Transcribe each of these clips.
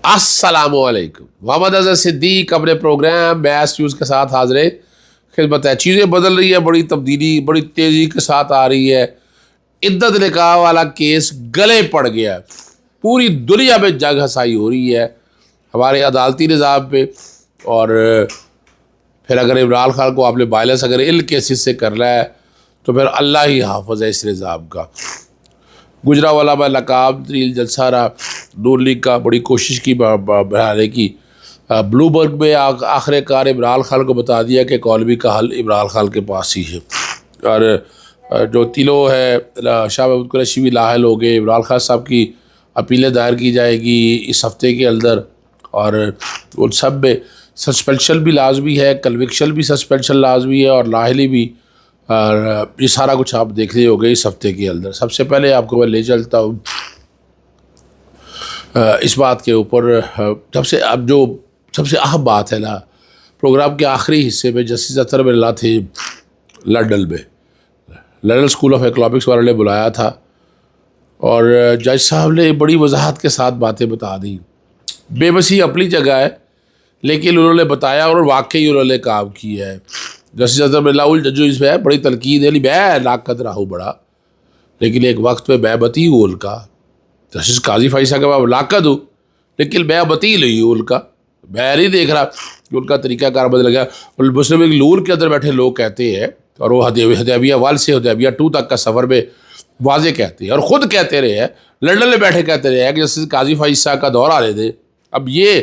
السلام علیکم، محمد اظہر صدیق اپنے پروگرام بیس نیوز کے ساتھ حاضر خدمت ہے۔ چیزیں بدل رہی ہے، بڑی تبدیلی بڑی تیزی کے ساتھ آ رہی ہے۔ عدت نکاح والا کیس گلے پڑ گیا ہے، پوری دنیا میں جگ ہنسائی ہو رہی ہے ہمارے عدالتی نظام پہ۔ اور پھر اگر عمران خان کو آپ نے وائلنس اگر ان کیسز سے کرنا ہے تو پھر اللہ ہی حافظ ہے اس نظام کا۔ گجرانوالہ میں ناکام ترین جلسہ رہا نون لیگ کا، بڑی کوشش کی بڑھانے کی۔ بلو برگ میں آخر کار عمران خان کو بتا دیا کہ اکانومی کا حل عمران خان کے پاس ہی ہے۔ اور جو تینوں ہے شاہ محمود قریشی بھی لاحل ہو گئے۔ عمران خان صاحب کی اپیلیں دائر کی جائے گی اس ہفتے کے اندر، اور ان سب میں سسپینشن بھی لازمی ہے، کنوکشن بھی سسپینشن لازمی ہے، اور لاحلی بھی۔ اور یہ سارا کچھ آپ دیکھ رہے ہو گئے اس ہفتے کے اندر۔ سب سے پہلے آپ کو میں لے چلتا ہوں اس بات کے اوپر، سب سے اہم بات ہے نا، پروگرام کے آخری حصے میں جسٹس اطہر باللہ تھے لنڈن میں، لنڈن اسکول آف اکنامکس والوں نے بلایا تھا، اور جج صاحب نے بڑی وضاحت کے ساتھ باتیں بتا دی۔ بے بسی اپنی جگہ ہے، لیکن انہوں نے بتایا اور واقعی انہوں نے کام کیا ہے۔ جسٹس اطہر باللہ الججو اس میں بڑی تنقید ہے، میں لاقت رہا ہوں بڑا، لیکن ایک وقت پہ میں بتی ہوں ان کا۔ جسٹس قاضی فائصہ کے بعد لاقت ہوں، لیکن میں بتی نہیں ہوں ان کا۔ میں نہیں دیکھ رہا کہ ان کا طریقہ کار بدل گیا۔ مسلم لیگ نون کے اندر بیٹھے لوگ کہتے ہیں، اور وہ حدیبیہ 1 سے حدیبیہ 2 تک کا سفر میں واضح کہتے ہیں، اور خود کہتے رہے ہیں، لنڈن میں بیٹھے کہتے رہے ہیں کہ جسٹس قاضی فائصہ کا دور آنے دے۔ اب یہ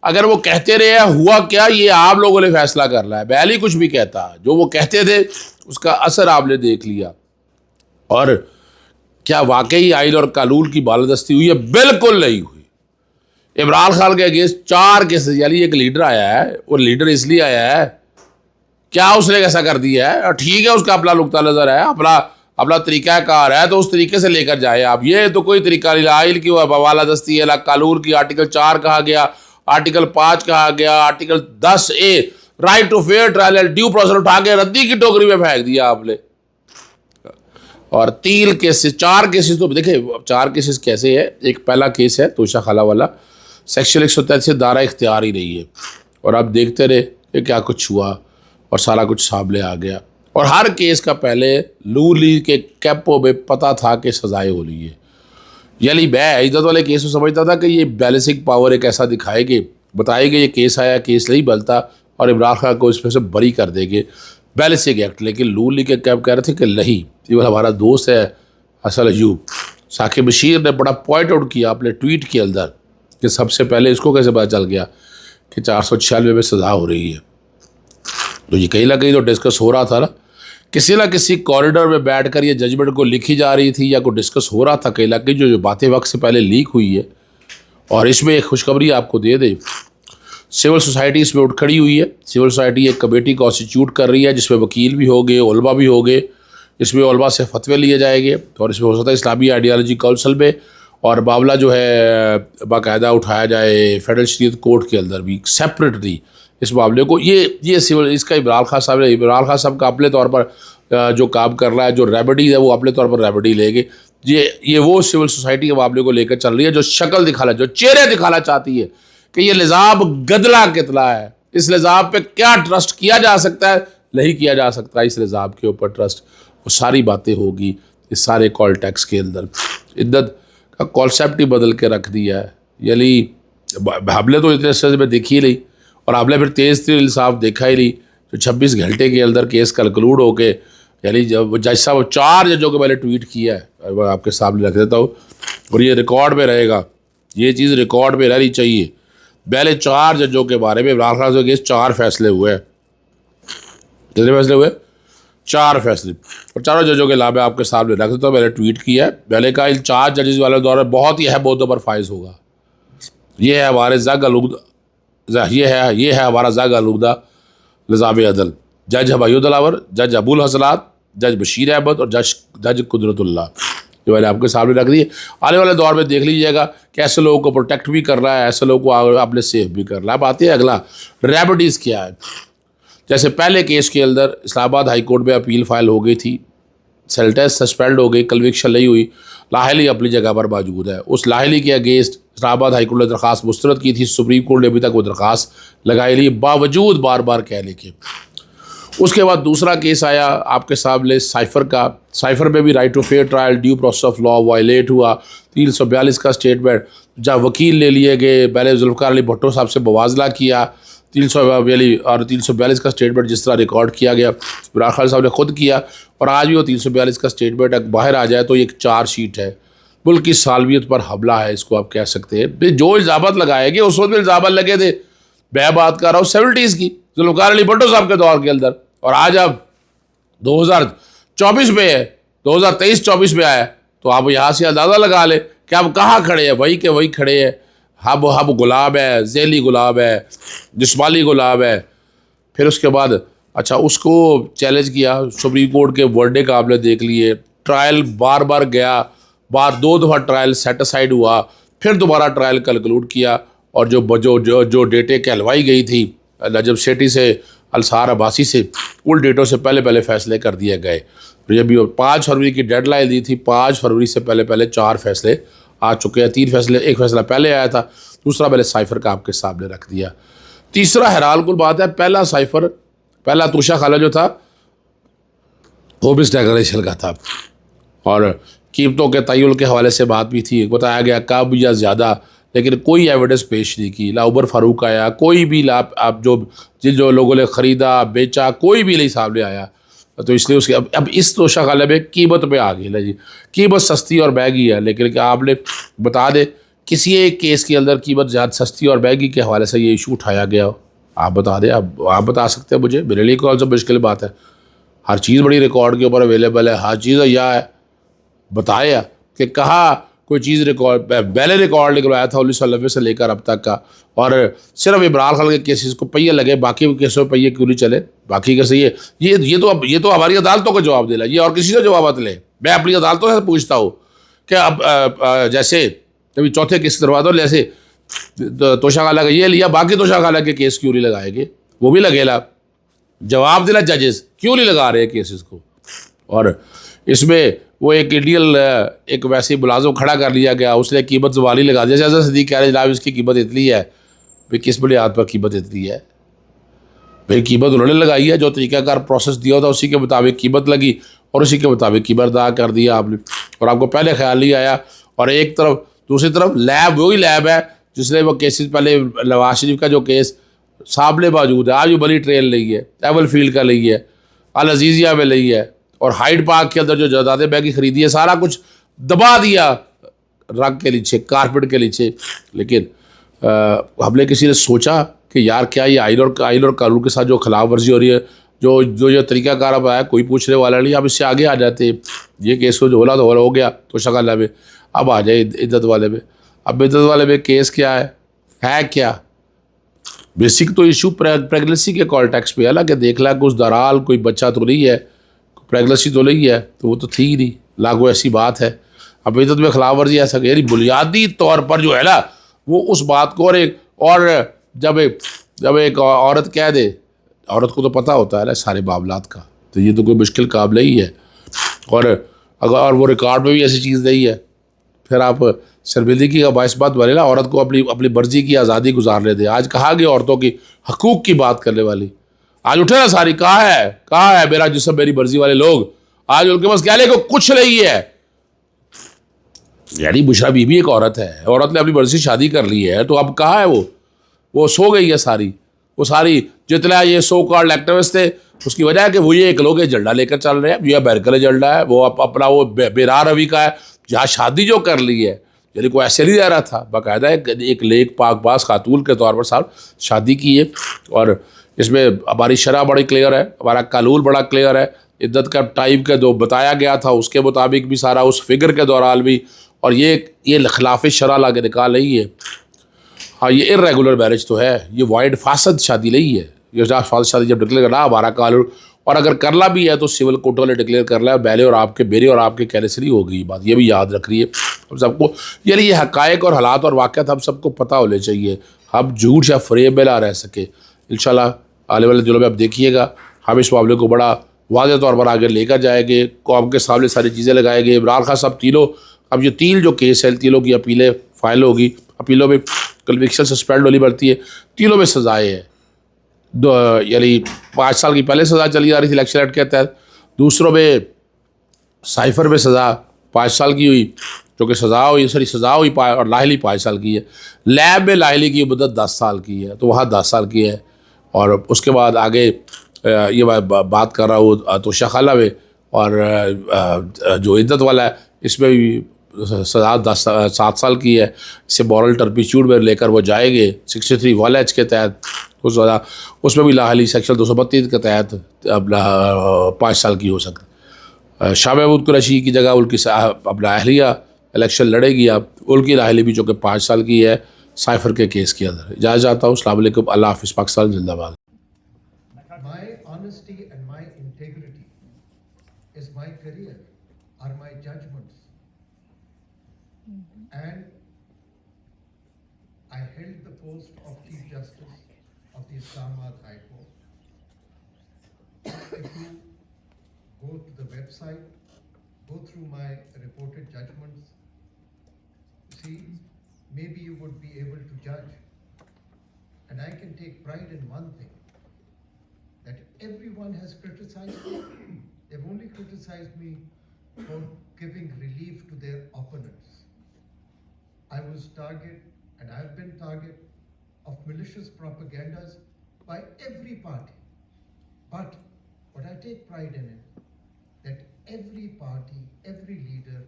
اگر وہ کہتے رہے ہیں ہوا کیا، یہ آپ لوگوں نے فیصلہ کرنا ہے۔ میں نہیں کچھ بھی کہتا، جو وہ کہتے تھے اس کا اثر آپ نے دیکھ لیا۔ اور کیا واقعی آئین اور قانون کی بالادستی ہوئی ہے؟ بالکل نہیں ہوئی۔ عمران خان کے اگینسٹ 4 کیسز، یعنی ایک لیڈر آیا ہے، وہ لیڈر اس لیے آیا ہے، کیا اس نے ایسا کر دیا ہے؟ اور ٹھیک ہے، اس کا اپنا نقطہ نظر ہے، اپنا طریقہ کار ہے، تو اس طریقے سے لے کر جائے آپ۔ یہ تو کوئی طریقہ نہیں، آئین کی بالادستی ہے، قانون کی آرٹیکل 4 کہا گیا، آرٹیکل 5 کہا گیا، article 10A right to fair trial and due process اٹھا کے ردی کی ٹوکری میں پھینک دیا آپ نے۔ اور 3 کیسز، 4 کیسز تو دیکھیں 4 کیسز کیسے ہے۔ ایک پہلا کیس ہے توشہ خالہ والا، سیکشن 133 سے دائرہ اختیار ہی نہیں ہے، اور آپ دیکھتے رہے کہ کیا کچھ ہوا، اور سارا کچھ سامنے آ گیا۔ اور ہر کیس کا پہلے نون لیگ کے کیمپوں میں پتہ تھا کہ سزائیں ہونی ہے۔ یعنی میں عدت والے کیس میں سمجھتا تھا کہ یہ بیلنسنگ پاور ایک ایسا دکھائے گے، بتائے گے یہ کیس آیا، کیس نہیں بنتا، اور عمران خان کو اس میں سے بری کر دیں گے، بیلنسنگ ایکٹ۔ لیکن نون لیگ کے کیمپ کہہ رہے تھے کہ نہیں، یہ ہمارا دوست ہے حسن ایوب۔ ثاقب بشیر نے بڑا پوائنٹ آؤٹ کیا اپنے ٹویٹ کے اندر کہ سب سے پہلے اس کو کیسے پتہ چل گیا کہ 496 میں سزا ہو رہی ہے۔ تو یہ کہیں نہ کہیں تو ڈسکس ہو رہا تھا نا، کسی نہ کسی کوریڈور میں بیٹھ کر یہ ججمنٹ کو لکھی جا رہی تھی، یا کوئی ڈسکس ہو رہا تھا کہیں نہ کہیں، جو باتیں وقت سے پہلے لیک ہوئی ہے۔ اور اس میں ایک خوشخبری آپ کو دے دیں، سول سوسائٹی اس میں اٹھ کھڑی ہوئی ہے۔ سول سوسائٹی ایک کمیٹی کانسٹیٹیوٹ کر رہی ہے، جس میں وکیل بھی ہوگے، علماء بھی ہوگے، اس میں علماء سے فتوے لیے جائیں گے، اور اس میں ہو سکتا ہے اسلامی آئیڈیالوجی کونسل میں، اور معاملہ جو ہے باقاعدہ اٹھایا جائے فیڈرل شریعت کورٹ کے اندر بھی سیپریٹلی اس معاملے کو۔ یہ سول، اس کا عمران خان صاحب کا اپنے طور پر جو کام کر رہا ہے، جو ریمیڈیز ہے وہ اپنے طور پر ریمیڈی لے گے۔ یہ وہ سول سوسائٹی کے معاملے کو لے کر چل رہی ہے جو شکل دکھانا، جو چہرے دکھانا چاہتی ہے کہ یہ نظام گدلا کتنا ہے، اس نظام پہ کیا ٹرسٹ کیا جا سکتا ہے، نہیں کیا جا سکتا اس نظام کے اوپر ٹرسٹ۔ وہ ساری باتیں ہوگی اس سارے کال ٹیکس کے اندر۔ عدت کا کانسیپٹ ہی بدل کے رکھ دیا ہے، یعنی ہم نے تو اتنے سطح میں دیکھی ہی نہیں، اور ہم نے پھر تیز ترین انصاف دیکھا ہی نہیں، جو 26 گھنٹے کے اندر کیس کنکلوڈ ہو کے، یعنی جب جج صاحب 4 ججوں کو میں نے ٹویٹ کیا ہے، میں آپ کے سامنے رکھ دیتا ہوں، اور یہ ریکارڈ میں رہے گا، یہ چیز ریکارڈ میں رہنی چاہیے۔ پہلے 4 ججوں کے بارے میں عمران خان کے 4 فیصلے ہوئے ہیں۔ کتنے فیصلے ہوئے؟ 4 فیصلے، اور چاروں ججوں کے نام میں آپ کے سامنے رکھ دیتا ہوں۔ میں نے ٹویٹ کیا ہے، میں نے کہا ان 4 ججز والے دور میں بہت ہی اہم عہدوں پر فائز ہوگا۔ یہ ہے ہمارے یہ ہے ہمارا زگ آلودہ نظام عدل، جج حبیب دلاور، جج ابو الحسنات، جج بشیر احمد، اور جج قدرت اللہ، جو میں نے آپ کے سامنے رکھ دی۔ آنے والے دور میں دیکھ لیجیے گا کہ ایسے لوگوں کو پروٹیکٹ بھی کر رہا ہے، ایسے لوگوں کو اپنے سیف بھی کر رہا ہے۔ اب آتے ہیں اگلا، ریمیڈیز کیا ہے۔ جیسے پہلے کیس کے اندر اسلام آباد ہائی کورٹ میں اپیل فائل ہو گئی تھی، سیلٹیس سسپینڈ ہو گئی, کنوکشن نہیں ہوئی, لاہلی اپنی جگہ پر موجود ہے. اس لاہلی کے اگینسٹ اسلام آباد ہائی کورٹ نے درخواست مسترد کی تھی, سپریم کورٹ نے ابھی تک وہ درخواست لگائی لی باوجود بار بار کہنے کے. اس کے بعد دوسرا کیس آیا آپ کے سامنے سائفر کا. سائفر میں بھی right to fair trial due process of law violate ہوا. 342 کا اسٹیٹمنٹ جب وکیل لے لیے گئے, پہلے ذوالفقار علی بھٹو صاحب سے موازنہ کیا, 342 اور 342 کا اسٹیٹمنٹ جس طرح ریکارڈ کیا گیا عمران خان صاحب نے خود کیا, اور آج بھی وہ 342 کا اسٹیٹمنٹ باہر آ جائے تو یہ ایک چارج شیٹ ہے, ملک کی سالمیت پر حملہ ہے, اس کو آپ کہہ سکتے ہیں. جو الزامات لگائے گئے اس وقت بھی الزامات لگے تھے, میں بات کر رہا ہوں 70s کی, ذوالفقار علی بھٹو صاحب کے دور کے اندر, اور آج اب 2024 میں ہے, 2023-24 میں آیا, تو آپ یہاں سے اندازہ لگا لیں کہ آپ کہاں کھڑے ہیں. وہی کہ وہی کھڑے ہیں, ہم گلاب ہے, ذیلی گلاب ہے, جسمانی گلاب ہے. پھر اس کے بعد اچھا اس کو چیلنج کیا, سپریم کورٹ کے ورڈے کا آپ نے دیکھ لیے, ٹرائل بار بار گیا, دو دفعہ ٹرائل سیٹ اسائڈ ہوا, پھر دوبارہ ٹرائل کنکلوڈ کیا, اور جو ڈیٹیں کہلوائی گئی تھی نجم سیٹھی سے, السار عباسی سے, ان ڈیٹوں سے پہلے فیصلے کر دیے گئے. یہ بھی 5 فروری کی ڈیڈ لائن دی تھی, 5 فروری سے پہلے 4 فیصلے آ چکے ہیں. 3 فیصلے, ایک فیصلہ پہلے آیا تھا, دوسرا پہلے سائفر کا آپ کے سامنے رکھ دیا. تیسرا حیران کن بات ہے, پہلا توشہ خانہ جو تھا وہ بھی ڈیکلریشن کا تھا, اور قیمتوں کے تعین کے حوالے سے بات بھی تھی, بتایا گیا کم یا زیادہ, لیکن کوئی ایویڈنس پیش نہیں کی. لا عمر فاروق آیا, کوئی بھی آپ جو لوگوں نے خریدا بیچا کوئی بھی نہیں سامنے آیا. تو اس لیے اس کے اب اس توشہ خانہ میں قیمت پہ آ گئی نا جی, قیمت سستی اور مہنگی ہے, لیکن کیا آپ نے بتا دیں کسی ایک کیس کے اندر قیمت زیادہ سستی اور مہنگی کے حوالے سے یہ ایشو اٹھایا گیا ہو؟ آپ بتا دیں. آپ بتا سکتے ہیں مجھے, میرے لیے کون سا مشکل بات ہے, ہر چیز بڑی ریکارڈ کے اوپر اویلیبل ہے, ہر چیز یہ ہے. بتایا کہ کہا کوئی چیز ریکارڈ, پہلے ریکارڈ نکلوایا تھا 1990 سے لے کر اب تک کا, اور صرف عمران خان کے کیسز کو پہیے لگے, باقی کیسوں پہیے کیوں نہیں چلے, باقی کیسے یہ تو ہماری عدالتوں کو جواب دینا, یہ اور کسی سے جوابات لے. میں اپنی عدالتوں سے پوچھتا ہوں کہ اب جیسے کبھی چوتھے کیس کروا دو, جیسے توشہ خانہ کا یہ لیا, باقی توشہ خانہ کے کیس کیوں نہیں لگائے گے, وہ بھی لگے لا. جواب دینا ججز کیوں نہیں لگا رہے کیسز کو. اور اس میں وہ ایک انڈین ایک ویسے ملازم کھڑا کر لیا گیا, اس نے قیمت زبانی لگا دیا. جیسے صدیق کہہ رہے جناب اس کی قیمت اتنی ہے, بھائی کس بنیاد پر قیمت اتنی ہے؟ بھائی قیمت انہوں نے لگائی ہے, جو طریقہ کار پروسیس دیا تھا اسی کے مطابق قیمت لگی, اور اسی کے مطابق قیمت ادا کر دیا آپ نے, اور آپ کو پہلے خیال نہیں آیا. اور ایک طرف دوسری طرف لیب, وہی لیب ہے جس نے وہ کیسز پہلے نواز شریف کا جو کیس سامنے موجود ہے, آج وہ بلی ٹریل لئی ہے, ایول فیلڈ کا لئی ہے, العزیزیہ میں لئی ہے, اور ہائیڈ پارک کے اندر جو جائیدادیں بیگی خریدی ہے سارا کچھ دبا دیا رگ کے نیچے, کارپیٹ کے نیچے. لیکن ہم نے کسی نے سوچا کہ یار کیا یہ آئین اور قانون کے ساتھ جو خلاف ورزی ہو رہی ہے, جو طریقہ کار اب آیا, کوئی پوچھنے والا نہیں, اب اس سے آگے آ جاتے. یہ کیس کو جو ہو گیا تو شکل میں, اب آ جائے عدت والے میں. اب عدت والے میں کیس کیا ہے کیا بیسک تو ایشو پریگننسی کے کانٹیکس پہ ہے نا, کہ دیکھ لا کہ اس دوران کوئی بچہ تو نہیں ہے, پریگننسی تو نہیں ہے, تو وہ تو تھی ہی نہیں, لاگو ایسی بات ہے. اب عدت میں خلاف ورزی ایسا کہ یعنی بنیادی طور پر جو ہے نا وہ اس بات کو, اور جب ایک عورت کہہ دے, عورت کو تو پتہ ہوتا ہے نا سارے معاملات کا, تو یہ تو کوئی مشکل کام نہیں ہے. اور وہ ریکارڈ میں بھی ایسی چیز نہیں ہے, پھر آپ شرمندگی کا باعث بات بنے نا, عورت کو اپنی مرضی کی آزادی گزارنے دے. آج کہا گیا عورتوں کی حقوق کی بات کرنے والی, آج اٹھے نا ساری, کہاں ہے میرا جسم میری مرضی والے لوگ, آج ان کے پاس کہنے کو کچھ نہیں ہے. یعنی بشرا بی بھی ایک عورت ہے, عورت نے اپنی مرضی شادی کر لی ہے, تو اب کہاں ہے وہ سو گئی ہے ساری. وہ ساری جتنا یہ سو کارڈ ایکٹیوسٹ تھے, اس کی وجہ ہے کہ وہ یہ ایک لوگ ایجنڈا لے کر چل رہے ہیں, یہ بیرکل ایجنڈا ہے, وہ اپنا وہ بیرا روی کا ہے. جہاں شادی جو کر لی ہے, یعنی کوئی ایسے نہیں رہ رہا تھا, باقاعدہ ایک لیک پاک باز خاتون کے طور پر صاحب شادی کی ہے. اور اس میں ہماری شرح بڑی کلیئر ہے, ہمارا قانون بڑا کلیئر ہے, عدت کا ٹائم کا جو بتایا گیا تھا اس کے مطابق بھی سارا, اس فگر کے دوران بھی. اور یہ خلاف شرح لا کے نکال نہیں ہے. ہاں یہ ارریگولر میرج تو ہے, یہ وائڈ فاسد شادی نہیں ہے. یہ فاسد شادی جب ڈکلیئر کرنا ہمارا قانون, اور اگر کرنا بھی ہے تو سول کورٹوں نے ڈکلیئر کر لیا, میرے اور آپ کے کہنے سے نہیں ہوگی بات, یہ بھی یاد رکھ رہی ہے ہم سب کو. یعنی یہ حقائق اور حالات اور واقعات ہم سب کو پتہ ہونے چاہیے, ہم جھوٹ یا فریب میں نہ رہ سکے. انشاءاللہ آنے والے دنوں میں آپ دیکھیے گا ہم اس معاملے کو بڑا واضح طور پر آگے لے کر جائیں گے, قوم کے سامنے ساری چیزیں لگائیں گے. عمران خان صاحب تینوں, اب یہ تین جو کیس ہے تینوں کی اپیلیں فائل ہوگی, اپیلوں میں کنوکشن سسپینڈ ہونی پڑتی ہے, تینوں میں سزائیں ہیں. یعنی 5 سال کی پہلے سزا چلی آ رہی تھی الیکشن ایکٹ کے تحت, دوسروں میں سائفر میں سزا 5 سال کی ہوئی, جو کہ سزا ہوئی سزا ہوئی اور لاہلی 5 سال کی ہے. لیب میں لاہلی کی مدت 10 سال کی ہے, تو وہاں 10 سال کی ہے. اور اس کے بعد آگے یہ بات کر رہا ہوں تو شخالہ میں, اور جو عدت والا ہے اس میں بھی سزا 7 سال کی ہے. اسے مورل ٹرپیچیوڈ میں لے کر وہ جائیں گے 63 1H کے تحت, اس میں بھی لاہلی سیکشن 232 کے تحت 5 سال کی ہو سکتی. شاہ محمود قریشی کی جگہ ان کی اپنا اہلیہ الیکشن لڑے گی, اب ان کی لاہلی بھی جو کہ 5 سال کی ہے سائفر کے کیس کے اندر. اجازت چاہتا ہوں. السلام علیکم. اللہ حافظ. پاکستان زندہ باد. My honesty and my integrity is my career, are my judgments. And I held the post of Chief Justice of the Islamabad High Court. If you go to the website, go through my reported judgments, see, maybe you would be able to judge. And I can take pride in one thing, that everyone has criticized me. They've only criticized me for giving relief to their opponents. I was target, and I've been target of malicious propagandas by every party. But what I take pride in it, that every party, every leader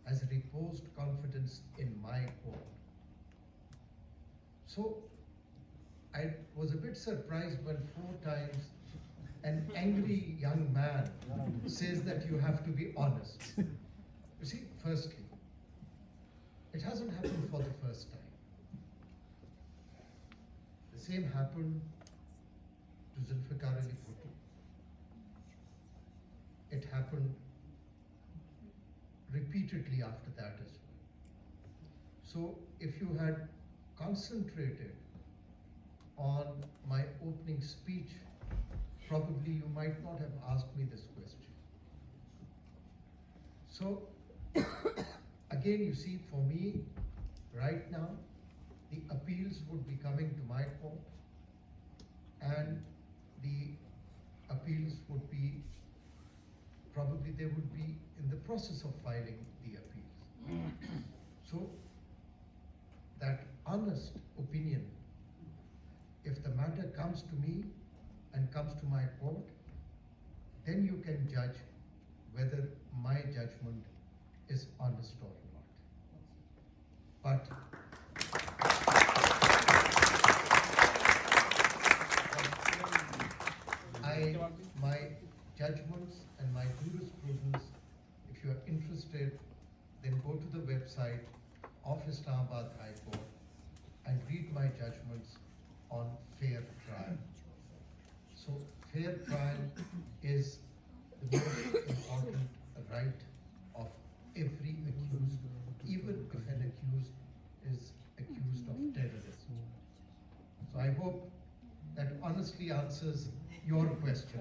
has reposed confidence in my court. So I was a bit surprised when 4 times an angry young man says that you have to be honest. You see, firstly, it hasn't happened for the first time. The same happened to Zulfikar Ali Bhutto. It happened repeatedly after that as well. So if you had concentrated on my opening speech, probably you might not have asked me this question. So again, you see, for me right now, the appeals would be coming to my court, and the appeals would be, probably they would be in the process of filing the appeals. So that honest opinion, if the matter comes to me and comes to my court, then you can judge whether my judgment is honest or not. But my judgments and my jurisprudence, if you are interested, then go to the website of Islamabad High Court and read my judgments on fair trial. So fair trial is the most important right of every accused, even if an accused is accused of terrorism. So I hope that honestly answers your question.